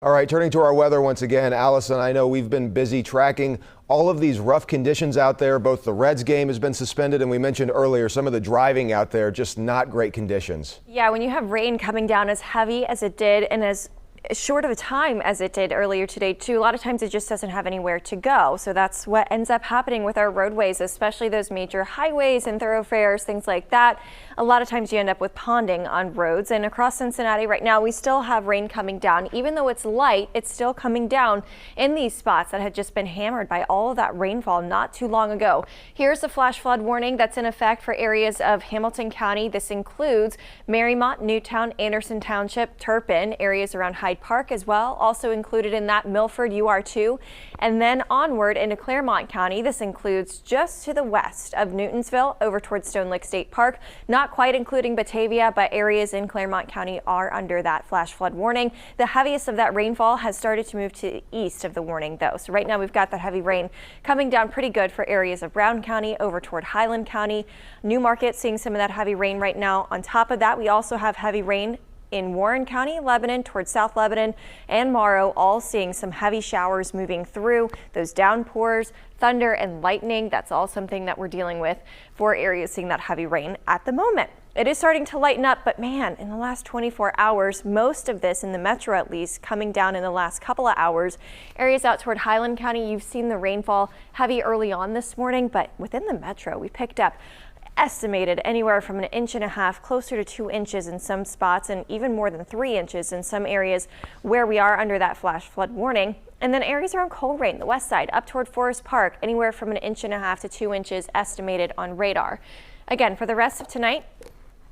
All right, turning to our weather once again. Allison, I know we've been busy tracking all of these rough conditions out there. Both the Reds game has been suspended, and we mentioned earlier some of the driving out there, just not great conditions. Yeah, when you have rain coming down as heavy as it did and as short of a time as it did earlier today too, a lot of times it just doesn't have anywhere to go. So that's what ends up happening with our roadways, especially those major highways and thoroughfares, things like that. A lot of times you end up with ponding on roads, and across Cincinnati right now we still have rain coming down. Even though it's light, it's still coming down in these spots that had just been hammered by all of that rainfall not too long ago. Here's the flash flood warning that's in effect for areas of Hamilton County. This includes Mariemont, Newtown, Anderson Township, Turpin, areas around Hyde Park as well. Also included in that, Milford, UR2, and then onward into Claremont County. This includes just to the west of Newtonsville over towards Stone Lake State Park. Not quite including Batavia, but areas in Claremont County are under that flash flood warning. The heaviest of that rainfall has started to move to the east of the warning though. So right now we've got that heavy rain coming down pretty good for areas of Brown County over toward Highland County. Newmarket seeing some of that heavy rain right now. On top of that, we also have heavy rain in Warren County, Lebanon, towards South Lebanon, and Morrow, all seeing some heavy showers moving through. Those downpours, thunder and lightning, that's all something that we're dealing with for areas seeing that heavy rain at the moment. It is starting to lighten up, but man, in the last 24 hours, most of this in the metro at least coming down in the last couple of hours. Areas out toward Highland County, you've seen the rainfall heavy early on this morning, but within the metro, we picked up estimated anywhere from 1.5 inches, closer to 2 inches in some spots, and even more than 3 inches in some areas where we are under that flash flood warning. And then areas around Colerain, the west side, up toward Forest Park, anywhere from 1.5 inches to 2 inches estimated on radar. Again, for the rest of tonight,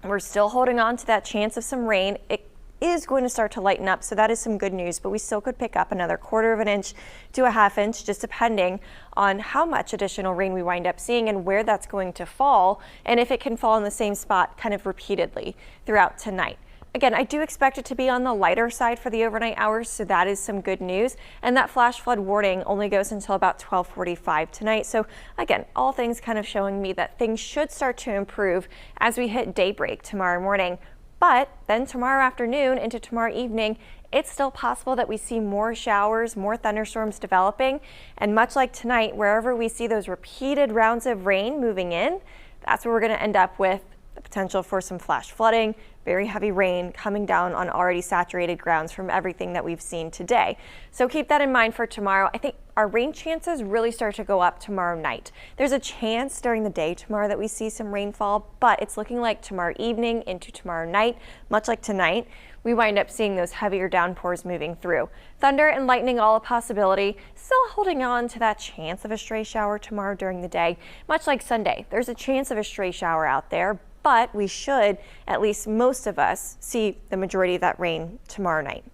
we're still holding on to that chance of some rain. It is going to start to lighten up, so that is some good news, but we still could pick up another 1/4 inch to 1/2 inch, just depending on how much additional rain we wind up seeing and where that's going to fall, and if it can fall in the same spot kind of repeatedly throughout tonight. Again, I do expect it to be on the lighter side for the overnight hours, so that is some good news. And that flash flood warning only goes until about 12:45 tonight. So again, all things kind of showing me that things should start to improve as we hit daybreak tomorrow morning. But then tomorrow afternoon into tomorrow evening, it's still possible that we see more showers, more thunderstorms developing. And much like tonight, wherever we see those repeated rounds of rain moving in, that's where we're going to end up with the potential for some flash flooding, very heavy rain coming down on already saturated grounds from everything that we've seen today. So keep that in mind for tomorrow. I think our rain chances really start to go up tomorrow night. There's a chance during the day tomorrow that we see some rainfall, but it's looking like tomorrow evening into tomorrow night, much like tonight, we wind up seeing those heavier downpours moving through. Thunder and lightning, all a possibility. Still holding on to that chance of a stray shower tomorrow during the day. Much like Sunday, there's a chance of a stray shower out there, but we should, at least most of us, see the majority of that rain tomorrow night.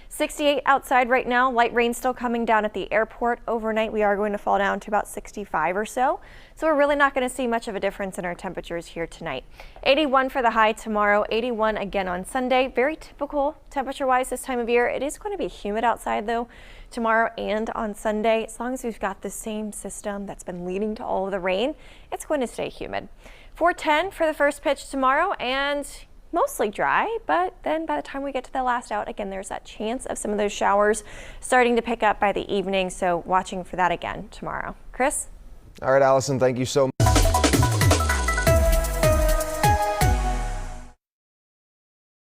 68 outside right now. Light rain still coming down at the airport. Overnight, we are going to fall down to about 65 or so. So we're really not going to see much of a difference in our temperatures here tonight. 81 for the high tomorrow, 81 again on Sunday. Very typical temperature-wise this time of year. It is going to be humid outside though tomorrow and on Sunday. As long as we've got the same system that's been leading to all of the rain, it's going to stay humid. 4:10 for the first pitch tomorrow, and mostly dry, but then by the time we get to the last out, again, there's that chance of some of those showers starting to pick up by the evening. So watching for that again tomorrow. Chris? All right, Allison, thank you so much.